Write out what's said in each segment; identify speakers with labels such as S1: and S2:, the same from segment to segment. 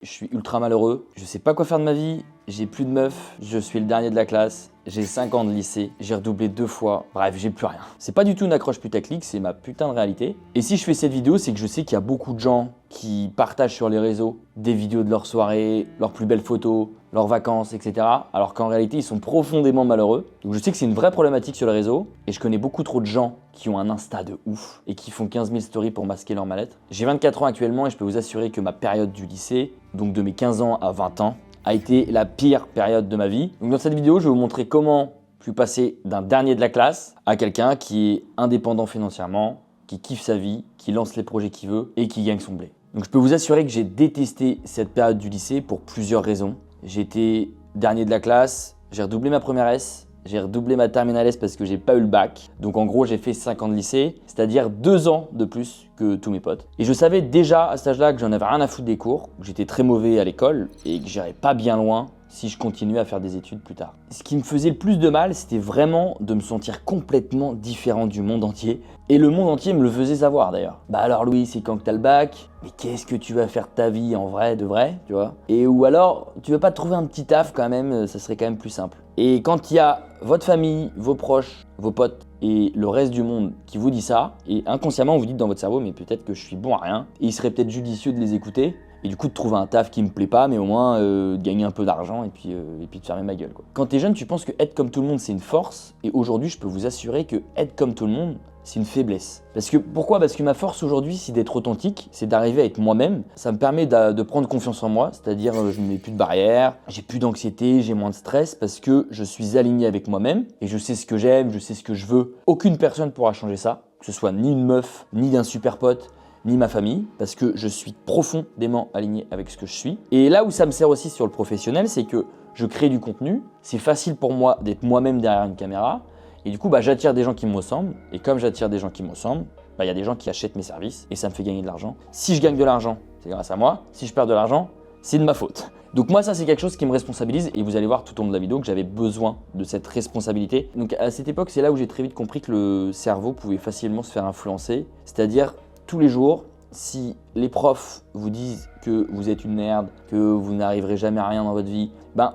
S1: Je suis ultra malheureux, je sais pas quoi faire de ma vie, j'ai plus de meufs, je suis le dernier de la classe, j'ai 5 ans de lycée, j'ai redoublé 2 fois, bref, j'ai plus rien. C'est pas du tout une accroche putaclic, c'est ma putain de réalité. Et si je fais cette vidéo, c'est que je sais qu'il y a beaucoup de gens qui partagent sur les réseaux des vidéos de leur soirée, leurs plus belles photos, leurs vacances, etc. Alors qu'en réalité, ils sont profondément malheureux. Donc je sais que c'est une vraie problématique sur les réseaux et je connais beaucoup trop de gens qui ont un Insta de ouf et qui font 15 000 stories pour masquer leur mal-être. J'ai 24 ans actuellement et je peux vous assurer que ma période du lycée, donc de mes 15 ans à 20 ans, a été la pire période de ma vie. Donc dans cette vidéo, je vais vous montrer comment je suis passé d'un dernier de la classe à quelqu'un qui est indépendant financièrement, qui kiffe sa vie, qui lance les projets qu'il veut et qui gagne son blé. Donc je peux vous assurer que j'ai détesté cette période du lycée pour plusieurs raisons. J'ai été dernier de la classe, j'ai redoublé ma première S, j'ai redoublé ma terminale S parce que j'ai pas eu le bac. Donc en gros, j'ai fait 5 ans de lycée, c'est-à-dire 2 ans de plus que tous mes potes. Et je savais déjà à cet âge-là que j'en avais rien à foutre des cours, que j'étais très mauvais à l'école et que j'irais pas bien loin si je continuais à faire des études plus tard. Ce qui me faisait le plus de mal, c'était vraiment de me sentir complètement différent du monde entier. Et le monde entier me le faisait savoir d'ailleurs. Bah alors Louis, c'est quand que t'as le bac? Mais qu'est-ce que tu vas faire de ta vie en vrai, de vrai, tu vois? Et ou alors, tu veux pas te trouver un petit taf quand même, ça serait quand même plus simple. Et quand il y a votre famille, vos proches, vos potes et le reste du monde qui vous dit ça, et inconsciemment vous dites dans votre cerveau, mais peut-être que je suis bon à rien, et il serait peut-être judicieux de les écouter, et du coup de trouver un taf qui me plaît pas, mais au moins de gagner un peu d'argent et puis de fermer ma gueule, quoi. Quand t'es jeune, tu penses que être comme tout le monde c'est une force, et aujourd'hui je peux vous assurer que être comme tout le monde, c'est une faiblesse. Pourquoi? Parce que ma force aujourd'hui, c'est d'être authentique, c'est d'arriver à être moi-même. Ça me permet de prendre confiance en moi, c'est-à-dire je ne mets plus de barrières, j'ai plus d'anxiété, j'ai moins de stress parce que je suis aligné avec moi-même et je sais ce que j'aime, je sais ce que je veux. Aucune personne pourra changer ça, que ce soit ni une meuf, ni d'un super pote, ni ma famille, parce que je suis profondément aligné avec ce que je suis. Et là où ça me sert aussi sur le professionnel, c'est que je crée du contenu, c'est facile pour moi d'être moi-même derrière une caméra. Et du coup, j'attire des gens qui me ressemblent. Et comme j'attire des gens qui me ressemblent, il y a des gens qui achètent mes services et ça me fait gagner de l'argent. Si je gagne de l'argent, c'est grâce à moi. Si je perds de l'argent, c'est de ma faute. Donc moi, ça, c'est quelque chose qui me responsabilise et vous allez voir tout au long de la vidéo que j'avais besoin de cette responsabilité. Donc à cette époque, c'est là où j'ai très vite compris que le cerveau pouvait facilement se faire influencer. C'est-à-dire, tous les jours, si les profs vous disent que vous êtes une merde, que vous n'arriverez jamais à rien dans votre vie,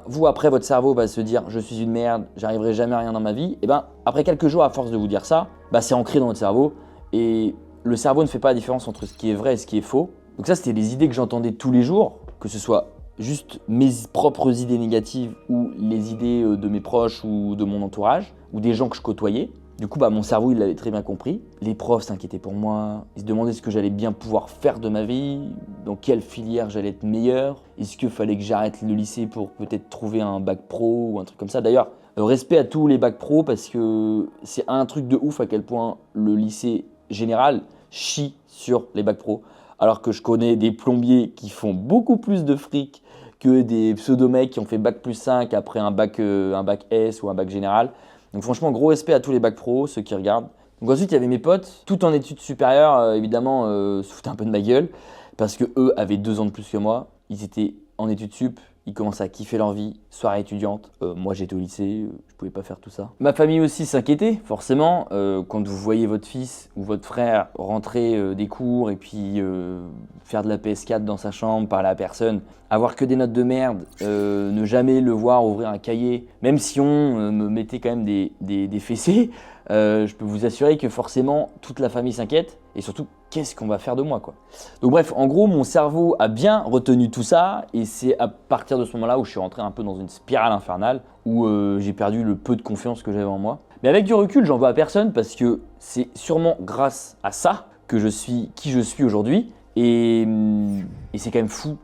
S1: vous après votre cerveau va se dire je suis une merde, j'arriverai jamais à rien dans ma vie, et après quelques jours à force de vous dire ça, c'est ancré dans votre cerveau et le cerveau ne fait pas la différence entre ce qui est vrai et ce qui est faux. Donc ça c'était les idées que j'entendais tous les jours, que ce soit juste mes propres idées négatives ou les idées de mes proches ou de mon entourage ou des gens que je côtoyais. Du coup, mon cerveau, il l'avait très bien compris. Les profs s'inquiétaient pour moi. Ils se demandaient ce que j'allais bien pouvoir faire de ma vie, dans quelle filière j'allais être meilleur. Est-ce qu'il fallait que j'arrête le lycée pour peut-être trouver un bac pro ou un truc comme ça. D'ailleurs, respect à tous les bacs pro parce que c'est un truc de ouf à quel point le lycée général chie sur les bacs pro. Alors que je connais des plombiers qui font beaucoup plus de fric que des pseudo-mecs qui ont fait bac plus 5 après un bac S ou un bac général. Donc franchement, gros respect à tous les bacs pro, ceux qui regardent. Donc ensuite, il y avait mes potes, tout en études supérieures, évidemment, se foutaient un peu de ma gueule, parce que eux avaient 2 ans de plus que moi. Ils étaient en études sup, ils commençaient à kiffer leur vie, soirée étudiante. Moi, j'étais au lycée, je pouvais pas faire tout ça. Ma famille aussi s'inquiétait, forcément, quand vous voyez votre fils ou votre frère rentrer des cours et puis faire de la PS4 dans sa chambre, parler à personne, avoir que des notes de merde, ne jamais le voir ouvrir un cahier, même si on me mettait quand même des fessées, je peux vous assurer que forcément toute la famille s'inquiète et surtout qu'est-ce qu'on va faire de moi, quoi. Donc bref, en gros mon cerveau a bien retenu tout ça et c'est à partir de ce moment-là où je suis rentré un peu dans une spirale infernale où j'ai perdu le peu de confiance que j'avais en moi. Mais avec du recul, j'en veux à personne parce que c'est sûrement grâce à ça que je suis qui je suis aujourd'hui. Et c'est quand même fou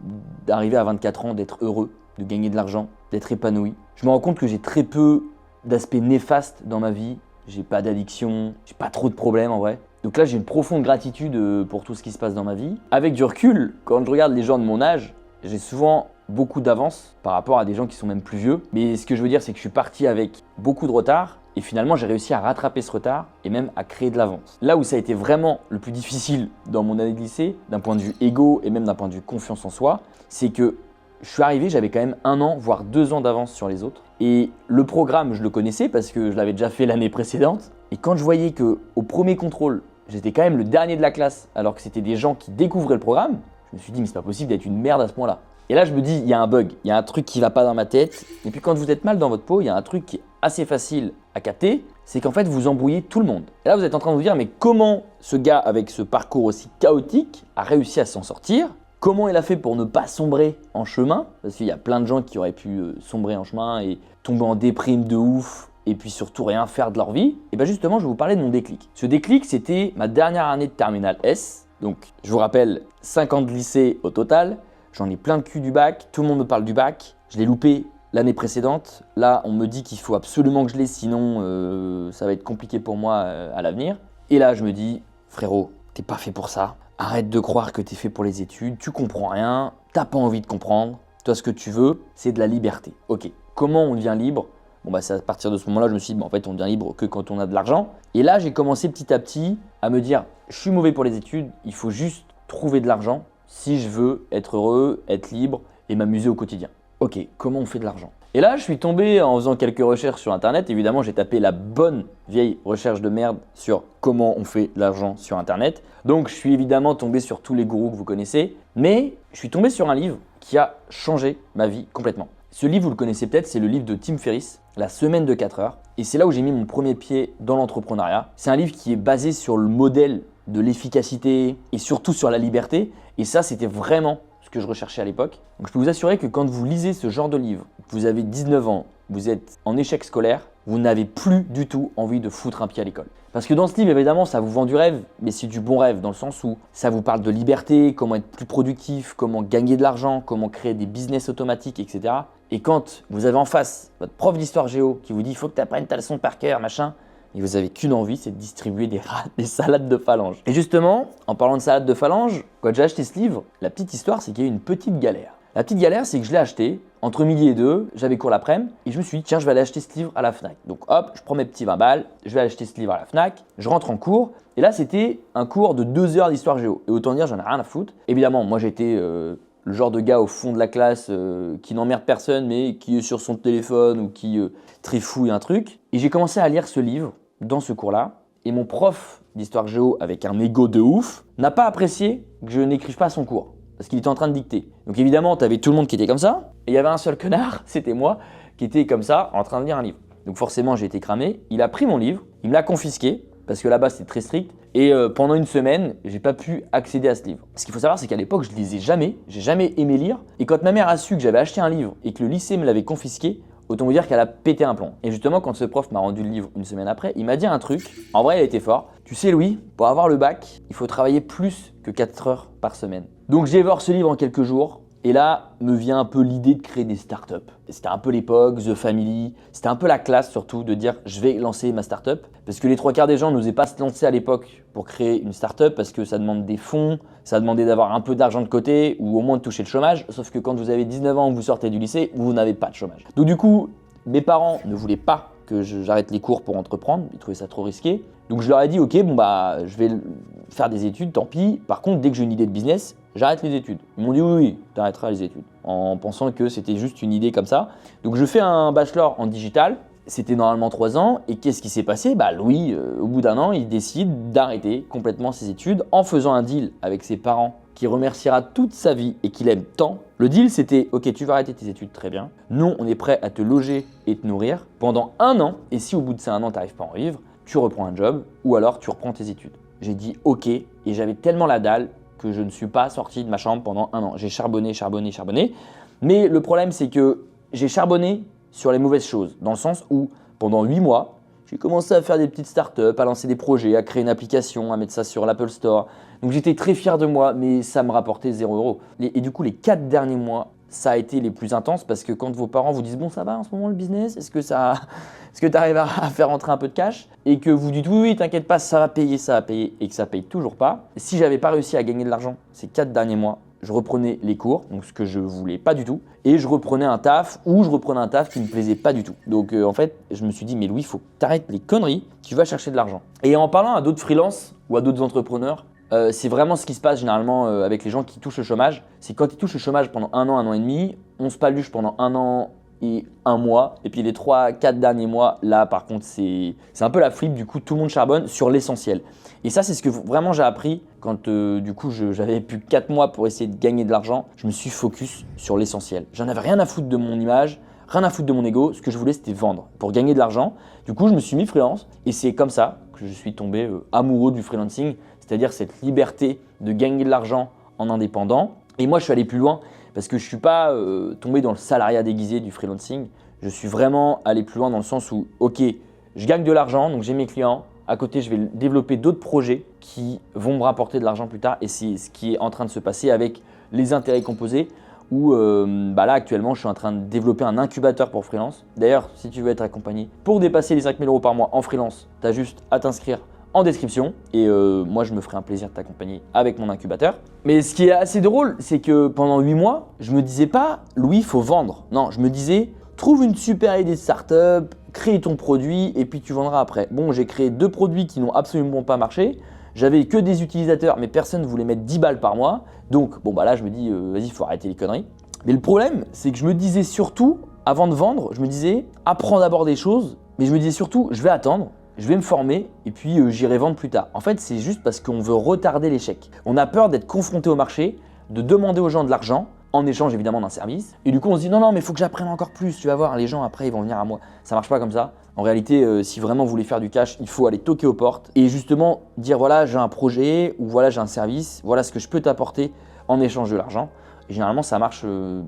S1: d'arriver à 24 ans, d'être heureux, de gagner de l'argent, d'être épanoui. Je me rends compte que j'ai très peu d'aspects néfastes dans ma vie. J'ai pas d'addiction, j'ai pas trop de problèmes en vrai. Donc là, j'ai une profonde gratitude pour tout ce qui se passe dans ma vie. Avec du recul, quand je regarde les gens de mon âge, j'ai souvent beaucoup d'avance par rapport à des gens qui sont même plus vieux. Mais ce que je veux dire, c'est que je suis parti avec beaucoup de retard. Et finalement, j'ai réussi à rattraper ce retard et même à créer de l'avance. Là où ça a été vraiment le plus difficile dans mon année de lycée, d'un point de vue égo et même d'un point de vue confiance en soi, c'est que je suis arrivé, j'avais quand même 1 an, voire 2 ans d'avance sur les autres. Et le programme, je le connaissais parce que je l'avais déjà fait l'année précédente. Et quand je voyais qu'au premier contrôle, j'étais quand même le dernier de la classe, alors que c'était des gens qui découvraient le programme, je me suis dit, mais c'est pas possible d'être une merde à ce point-là. Et là, je me dis, il y a un bug, il y a un truc qui va pas dans ma tête. Et puis quand vous êtes mal dans votre peau, il y a un truc qui est assez facile à capter, c'est qu'en fait, vous embrouillez tout le monde. Et là, vous êtes en train de vous dire, mais comment ce gars avec ce parcours aussi chaotique a réussi à s'en sortir? Comment il a fait pour ne pas sombrer en chemin? Parce qu'il y a plein de gens qui auraient pu sombrer en chemin et tomber en déprime de ouf et puis surtout rien faire de leur vie. Et bien justement, je vais vous parler de mon déclic. Ce déclic, c'était ma dernière année de terminale S. Donc, je vous rappelle, 5 ans de lycée au total. J'en ai plein le cul du bac. Tout le monde me parle du bac. Je l'ai loupé l'année précédente. Là, on me dit qu'il faut absolument que je l'ai, sinon ça va être compliqué pour moi à l'avenir. Et là, je me dis, frérot, t'es pas fait pour ça. Arrête de croire que t'es fait pour les études. Tu comprends rien. T'as pas envie de comprendre. Toi, ce que tu veux, c'est de la liberté. Ok, comment on devient libre? Bon, bah, c'est à partir de ce moment-là, je me suis dit, en fait, on devient libre que quand on a de l'argent. Et là, j'ai commencé petit à petit à me dire, je suis mauvais pour les études, il faut juste trouver de l'argent si je veux être heureux, être libre et m'amuser au quotidien. Ok, comment on fait de l'argent? Et là, je suis tombé en faisant quelques recherches sur Internet. Évidemment, j'ai tapé la bonne vieille recherche de merde sur comment on fait de l'argent sur Internet. Donc, je suis évidemment tombé sur tous les gourous que vous connaissez. Mais je suis tombé sur un livre qui a changé ma vie complètement. Ce livre, vous le connaissez peut-être, c'est le livre de Tim Ferriss, La semaine de 4 heures. Et c'est là où j'ai mis mon premier pied dans l'entrepreneuriat. C'est un livre qui est basé sur le modèle de l'efficacité et surtout sur la liberté. Et ça, c'était vraiment ce que je recherchais à l'époque. Donc je peux vous assurer que quand vous lisez ce genre de livre, vous avez 19 ans, vous êtes en échec scolaire, vous n'avez plus du tout envie de foutre un pied à l'école. Parce que dans ce livre, évidemment, ça vous vend du rêve, mais c'est du bon rêve dans le sens où ça vous parle de liberté, comment être plus productif, comment gagner de l'argent, comment créer des business automatiques, etc. Et quand vous avez en face votre prof d'histoire géo qui vous dit « il faut que tu apprennes ta leçon par cœur, machin », et vous n'avez qu'une envie, c'est de distribuer des salades de phalanges. Et justement, en parlant de salades de phalanges, quand j'ai acheté ce livre, la petite histoire, c'est qu'il y a eu une petite galère. La petite galère, c'est que je l'ai acheté entre midi et 2, j'avais cours l'après-midi, et je me suis dit, tiens, je vais aller acheter ce livre à la Fnac. Donc hop, je prends mes petits 20 balles, je vais acheter ce livre à la Fnac, je rentre en cours, et là, c'était un cours de 2 heures d'histoire géo. Et autant dire, j'en ai rien à foutre. Évidemment, moi, j'étais le genre de gars au fond de la classe qui n'emmerde personne, mais qui est sur son téléphone ou qui trifouille un truc. Et j'ai commencé à lire ce livre dans ce cours-là, et mon prof d'histoire géo, avec un ego de ouf, n'a pas apprécié que je n'écrive pas son cours, parce qu'il était en train de dicter. Donc évidemment, tu avais tout le monde qui était comme ça, et il y avait un seul connard, c'était moi, qui était comme ça, en train de lire un livre. Donc forcément, j'ai été cramé. Il a pris mon livre, il me l'a confisqué, parce que là-bas, c'était très strict, et pendant une semaine, j'ai pas pu accéder à ce livre. Ce qu'il faut savoir, c'est qu'à l'époque, je lisais jamais, j'ai jamais aimé lire, et quand ma mère a su que j'avais acheté un livre et que le lycée me l'avait confisqué, autant vous dire qu'elle a pété un plomb. Et justement, quand ce prof m'a rendu le livre une semaine après, il m'a dit un truc. En vrai, il a été fort. Tu sais, Louis, pour avoir le bac, il faut travailler plus que 4 heures par semaine. Donc, j'ai dévoré ce livre en quelques jours. Et là, me vient un peu l'idée de créer des startups. C'était un peu l'époque, The Family. C'était un peu la classe surtout de dire je vais lancer ma startup. Parce que les 3 quarts des gens n'osaient pas se lancer à l'époque pour créer une startup parce que ça demande des fonds, ça demandait d'avoir un peu d'argent de côté ou au moins de toucher le chômage. Sauf que quand vous avez 19 ans, vous sortez du lycée, vous n'avez pas de chômage. Donc du coup, mes parents ne voulaient pas que j'arrête les cours pour entreprendre. Ils trouvaient ça trop risqué. Donc je leur ai dit ok, bon bah je vais faire des études, tant pis. Par contre, dès que j'ai une idée de business, j'arrête les études. Ils m'ont dit oui, tu arrêteras les études, en pensant que c'était juste une idée comme ça. Donc je fais un bachelor en digital, c'était normalement 3 ans, et qu'est-ce qui s'est passé? Bah Louis, au bout d'1 an, il décide d'arrêter complètement ses études en faisant un deal avec ses parents qui remerciera toute sa vie et qu'il aime tant. Le deal c'était ok, tu vas arrêter tes études, très bien. Nous, on est prêt à te loger et te nourrir pendant 1 an, et si au bout de ces 1 an, tu n'arrives pas à en vivre, tu reprends un job ou alors tu reprends tes études. J'ai dit ok, et j'avais tellement la dalle que je ne suis pas sorti de ma chambre pendant 1 an. J'ai charbonné. Mais le problème, c'est que j'ai charbonné sur les mauvaises choses, dans le sens où pendant 8 mois, j'ai commencé à faire des petites startups, à lancer des projets, à créer une application, à mettre ça sur l'Apple Store. Donc j'étais très fier de moi, mais ça me rapportait 0 €. Et du coup, les 4 derniers mois, ça a été les plus intenses parce que quand vos parents vous disent « bon, ça va en ce moment le business, est-ce que tu arrives à faire rentrer un peu de cash ?» et que vous dites « oui, t'inquiète pas, ça va payer » et que ça paye toujours pas. Si j'avais pas réussi à gagner de l'argent ces 4 derniers mois, je reprenais les cours, donc ce que je voulais pas du tout, et je reprenais un taf qui me plaisait pas du tout. Donc en fait, je me suis dit « mais Louis, il faut que t'arrêtes les conneries, tu vas chercher de l'argent ». Et en parlant à d'autres freelances ou à d'autres entrepreneurs, c'est vraiment ce qui se passe généralement avec les gens qui touchent le chômage. C'est quand ils touchent le chômage pendant 1 an et demi, on se paluche pendant 1 an et 1 mois. Et puis les 3-4 derniers mois, là par contre, c'est un peu la flip. Du coup, tout le monde charbonne sur l'essentiel. Et ça, c'est ce que vraiment j'ai appris quand du coup j'avais plus que 4 mois pour essayer de gagner de l'argent, je me suis focus sur l'essentiel. J'en avais rien à foutre de mon image, rien à foutre de mon ego. Ce que je voulais, c'était vendre pour gagner de l'argent. Du coup, je me suis mis freelance et c'est comme ça que je suis tombé amoureux du freelancing, c'est-à-dire cette liberté de gagner de l'argent en indépendant. Et moi, je suis allé plus loin parce que je ne suis pas tombé dans le salariat déguisé du freelancing. Je suis vraiment allé plus loin dans le sens où, ok, je gagne de l'argent, donc j'ai mes clients. À côté, je vais développer d'autres projets qui vont me rapporter de l'argent plus tard. Et c'est ce qui est en train de se passer avec les intérêts composés où là, actuellement, je suis en train de développer un incubateur pour freelance. D'ailleurs, si tu veux être accompagné pour dépasser les 5 000 € par mois en freelance, tu as juste à t'inscrire en description et moi je me ferai un plaisir de t'accompagner avec mon incubateur. Mais ce qui est assez drôle, c'est que pendant 8 mois, je me disais pas Louis, il faut vendre. Non, je me disais trouve une super idée de start-up, crée ton produit et puis tu vendras après. Bon, j'ai créé 2 produits qui n'ont absolument pas marché. J'avais que des utilisateurs, mais personne ne voulait mettre 10 balles par mois. Donc bon là je me dis vas-y, il faut arrêter les conneries. Mais le problème, c'est que je me disais surtout, avant de vendre, je me disais apprends d'abord des choses, mais je me disais surtout je vais attendre. Je vais me former et puis j'irai vendre plus tard. En fait, c'est juste parce qu'on veut retarder l'échec. On a peur d'être confronté au marché, de demander aux gens de l'argent, en échange évidemment d'un service. Et du coup, on se dit non, mais il faut que j'apprenne encore plus. Tu vas voir, les gens après, ils vont venir à moi. Ça marche pas comme ça. En réalité, si vraiment vous voulez faire du cash, il faut aller toquer aux portes et justement dire voilà, j'ai un projet ou voilà, j'ai un service, voilà ce que je peux t'apporter en échange de l'argent. Et généralement, ça marche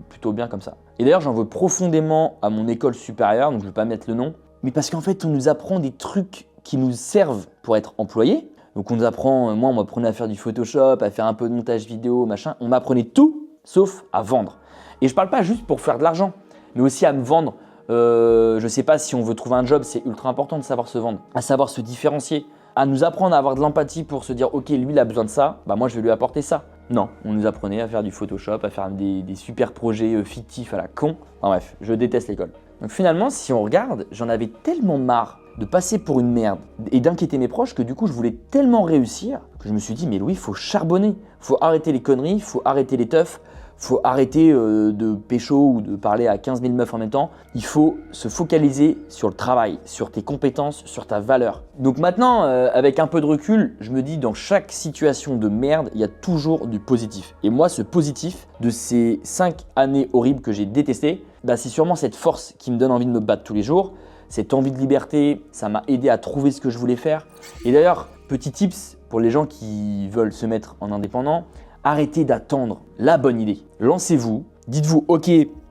S1: plutôt bien comme ça. Et d'ailleurs, j'en veux profondément à mon école supérieure, donc je ne vais pas mettre le nom. Mais parce qu'en fait, on nous apprend des trucs qui nous servent pour être employés. Donc on nous apprend, moi on m'apprenait à faire du Photoshop, à faire un peu de montage vidéo, machin. On m'apprenait tout sauf à vendre. Et je ne parle pas juste pour faire de l'argent, mais aussi à me vendre. Je ne sais pas, si on veut trouver un job, c'est ultra important de savoir se vendre, à savoir se différencier, à nous apprendre à avoir de l'empathie pour se dire ok, lui il a besoin de ça, bah moi je vais lui apporter ça. Non, on nous apprenait à faire du Photoshop, à faire des super projets fictifs à la con. Enfin bref, je déteste l'école. Donc finalement, si on regarde, j'en avais tellement marre de passer pour une merde et d'inquiéter mes proches que du coup, je voulais tellement réussir que je me suis dit, mais Louis, il faut charbonner, il faut arrêter les conneries, il faut arrêter les teufs, il faut arrêter de pécho ou de parler à 15 000 meufs en même temps. Il faut se focaliser sur le travail, sur tes compétences, sur ta valeur. Donc maintenant, avec un peu de recul, je me dis dans chaque situation de merde, il y a toujours du positif. Et moi, ce positif de ces 5 années horribles que j'ai détestées, bah, c'est sûrement cette force qui me donne envie de me battre tous les jours. Cette envie de liberté, ça m'a aidé à trouver ce que je voulais faire. Et d'ailleurs, petit tips pour les gens qui veulent se mettre en indépendant, arrêtez d'attendre la bonne idée. Lancez-vous, dites-vous ok,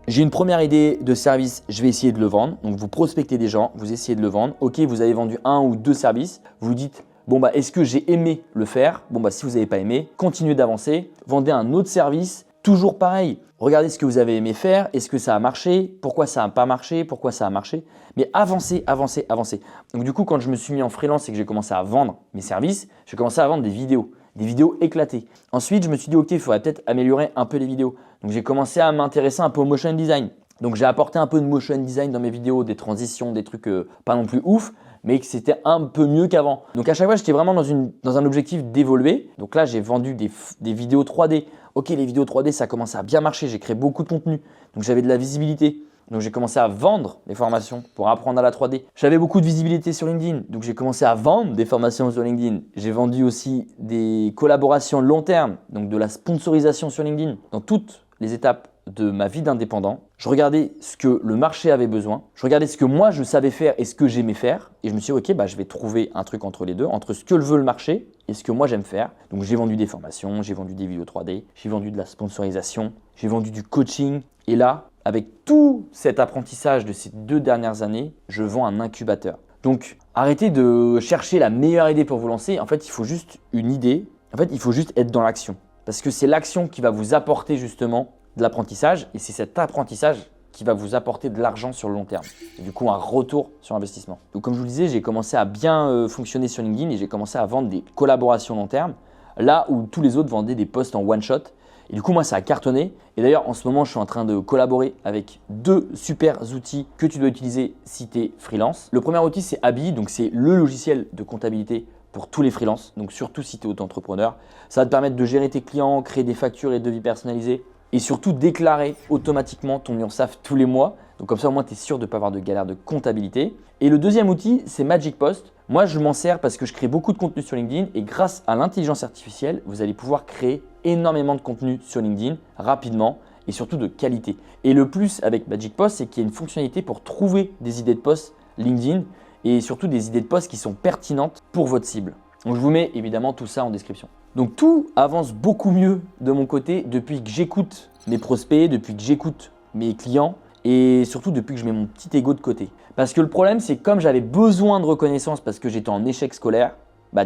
S1: j'ai une première idée de service, je vais essayer de le vendre. Donc vous prospectez des gens, vous essayez de le vendre. Ok, vous avez vendu 1 ou 2 services, vous dites bon bah est-ce que j'ai aimé le faire? Bon bah si vous n'avez pas aimé, continuez d'avancer, vendez un autre service. Toujours pareil, regardez ce que vous avez aimé faire, est-ce que ça a marché, pourquoi ça n'a pas marché, pourquoi ça a marché, mais avancez, avancez, avancez. Donc du coup, quand je me suis mis en freelance et que j'ai commencé à vendre mes services, j'ai commencé à vendre des vidéos éclatées. Ensuite, je me suis dit, ok, il faudrait peut-être améliorer un peu les vidéos. Donc j'ai commencé à m'intéresser un peu au motion design. Donc j'ai apporté un peu de motion design dans mes vidéos, des transitions, des trucs pas non plus ouf, mais que c'était un peu mieux qu'avant. Donc à chaque fois, j'étais vraiment dans un objectif d'évoluer. Donc là, j'ai vendu des vidéos 3D. Ok, les vidéos 3D, ça commence à bien marcher. J'ai créé beaucoup de contenu. Donc j'avais de la visibilité. Donc j'ai commencé à vendre des formations pour apprendre à la 3D. J'avais beaucoup de visibilité sur LinkedIn. Donc j'ai commencé à vendre des formations sur LinkedIn. J'ai vendu aussi des collaborations long terme, donc de la sponsorisation sur LinkedIn. Dans toutes les étapes de ma vie d'indépendant, je regardais ce que le marché avait besoin, je regardais ce que moi je savais faire et ce que j'aimais faire et je me suis dit ok, bah, je vais trouver un truc entre les deux, entre ce que veut le marché et ce que moi j'aime faire. Donc j'ai vendu des formations, j'ai vendu des vidéos 3D, j'ai vendu de la sponsorisation, j'ai vendu du coaching et là, avec tout cet apprentissage de ces 2 dernières années, je vends un incubateur. Donc arrêtez de chercher la meilleure idée pour vous lancer, en fait il faut juste une idée, en fait il faut juste être dans l'action parce que c'est l'action qui va vous apporter justement de l'apprentissage et c'est cet apprentissage qui va vous apporter de l'argent sur le long terme et du coup un retour sur investissement. Donc comme je vous le disais, j'ai commencé à bien fonctionner sur LinkedIn et j'ai commencé à vendre des collaborations long terme là où tous les autres vendaient des posts en one shot et du coup moi ça a cartonné et d'ailleurs en ce moment je suis en train de collaborer avec 2 super outils que tu dois utiliser si tu es freelance. Le premier outil c'est Abi, donc c'est le logiciel de comptabilité pour tous les freelances, donc surtout si tu es auto-entrepreneur. Ça va te permettre de gérer tes clients, créer des factures et devis personnalisés et surtout déclarer automatiquement ton URSSAF tous les mois. Donc comme ça, au moins, tu es sûr de ne pas avoir de galère de comptabilité. Et le deuxième outil, c'est Magic Post. Moi, je m'en sers parce que je crée beaucoup de contenu sur LinkedIn et grâce à l'intelligence artificielle, vous allez pouvoir créer énormément de contenu sur LinkedIn rapidement et surtout de qualité. Et le plus avec Magic Post, c'est qu'il y a une fonctionnalité pour trouver des idées de post LinkedIn et surtout des idées de post qui sont pertinentes pour votre cible. Donc je vous mets évidemment tout ça en description. Donc tout avance beaucoup mieux de mon côté depuis que j'écoute mes prospects, depuis que j'écoute mes clients et surtout depuis que je mets mon petit ego de côté. Parce que le problème, c'est que comme j'avais besoin de reconnaissance parce que j'étais en échec scolaire,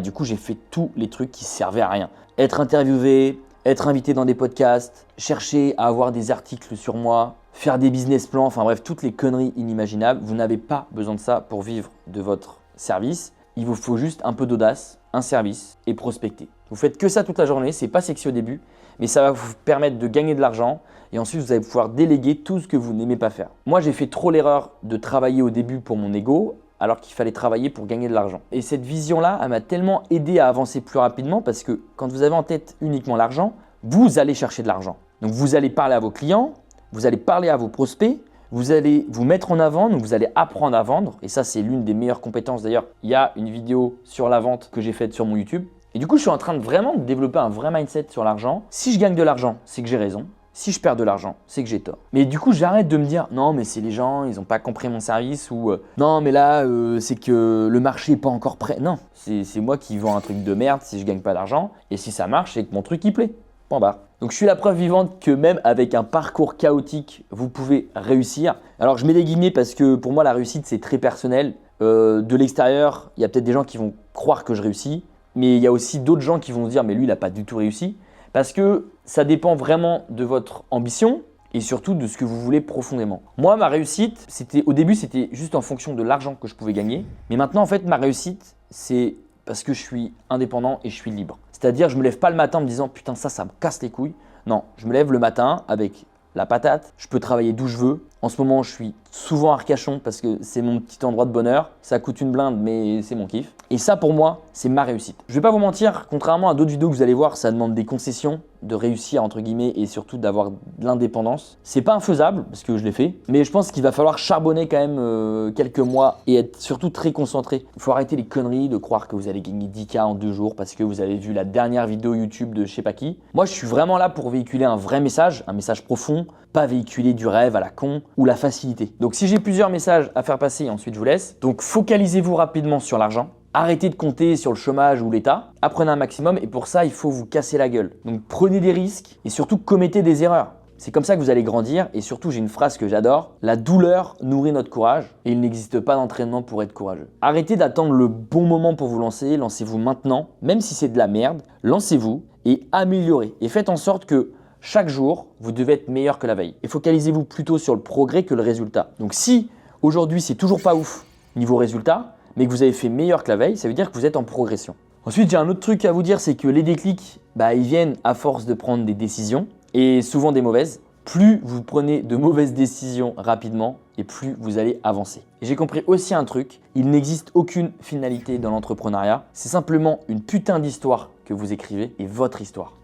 S1: du coup j'ai fait tous les trucs qui servaient à rien. Être interviewé, être invité dans des podcasts, chercher à avoir des articles sur moi, faire des business plans, enfin bref, toutes les conneries inimaginables. Vous n'avez pas besoin de ça pour vivre de votre service. Il vous faut juste un peu d'audace, un service et prospecter. Vous faites que ça toute la journée, c'est pas sexy au début, mais ça va vous permettre de gagner de l'argent et ensuite vous allez pouvoir déléguer tout ce que vous n'aimez pas faire. Moi, j'ai fait trop l'erreur de travailler au début pour mon ego alors qu'il fallait travailler pour gagner de l'argent. Et cette vision-là, elle m'a tellement aidé à avancer plus rapidement parce que quand vous avez en tête uniquement l'argent, vous allez chercher de l'argent. Donc vous allez parler à vos clients, vous allez parler à vos prospects, vous allez vous mettre en avant, donc vous allez apprendre à vendre. Et ça, c'est l'une des meilleures compétences. D'ailleurs, il y a une vidéo sur la vente que j'ai faite sur mon YouTube. Et du coup, je suis en train de vraiment développer un vrai mindset sur l'argent. Si je gagne de l'argent, c'est que j'ai raison. Si je perds de l'argent, c'est que j'ai tort. Mais du coup, j'arrête de me dire non, mais c'est les gens, ils n'ont pas compris mon service ou non, mais là, c'est que le marché n'est pas encore prêt. Non, c'est moi qui vends un truc de merde si je gagne pas d'argent. Et si ça marche, c'est que mon truc il plaît. Point barre. Donc, je suis la preuve vivante que même avec un parcours chaotique, vous pouvez réussir. Alors, je mets des guillemets parce que pour moi, la réussite, c'est très personnel. De l'extérieur, il y a peut-être des gens qui vont croire que je réussis. Mais il y a aussi d'autres gens qui vont se dire mais lui, il n'a pas du tout réussi. Parce que ça dépend vraiment de votre ambition et surtout de ce que vous voulez profondément. Moi, ma réussite, au début, c'était juste en fonction de l'argent que je pouvais gagner. Mais maintenant, en fait, ma réussite, c'est parce que je suis indépendant et je suis libre. C'est-à-dire, je ne me lève pas le matin en me disant putain, ça me casse les couilles. Non, je me lève le matin avec la patate. Je peux travailler d'où je veux. En ce moment, je suis souvent à Arcachon parce que c'est mon petit endroit de bonheur. Ça coûte une blinde, mais c'est mon kiff. Et ça, pour moi, c'est ma réussite. Je vais pas vous mentir, contrairement à d'autres vidéos que vous allez voir, ça demande des concessions, de réussir entre guillemets et surtout d'avoir de l'indépendance. C'est pas infaisable parce que je l'ai fait, mais je pense qu'il va falloir charbonner quand même quelques mois et être surtout très concentré. Il faut arrêter les conneries de croire que vous allez gagner 10K en 2 jours parce que vous avez vu la dernière vidéo YouTube de je sais pas qui. Moi, je suis vraiment là pour véhiculer un vrai message, un message profond, pas véhiculer du rêve à la con ou la facilité. Donc si j'ai plusieurs messages à faire passer, ensuite je vous laisse. Donc focalisez-vous rapidement sur l'argent. Arrêtez de compter sur le chômage ou l'État. Apprenez un maximum et pour ça, il faut vous casser la gueule. Donc prenez des risques et surtout commettez des erreurs. C'est comme ça que vous allez grandir et surtout j'ai une phrase que j'adore. La douleur nourrit notre courage et il n'existe pas d'entraînement pour être courageux. Arrêtez d'attendre le bon moment pour vous lancer. Lancez-vous maintenant, même si c'est de la merde. Lancez-vous et améliorez. Et faites en sorte que chaque jour, vous devez être meilleur que la veille. Et focalisez-vous plutôt sur le progrès que le résultat. Donc si aujourd'hui c'est toujours pas ouf niveau résultat, mais que vous avez fait meilleur que la veille, ça veut dire que vous êtes en progression. Ensuite, j'ai un autre truc à vous dire, c'est que les déclics, ils viennent à force de prendre des décisions et souvent des mauvaises. Plus vous prenez de mauvaises décisions rapidement et plus vous allez avancer. Et j'ai compris aussi un truc, il n'existe aucune finalité dans l'entrepreneuriat. C'est simplement une putain d'histoire que vous écrivez et votre histoire.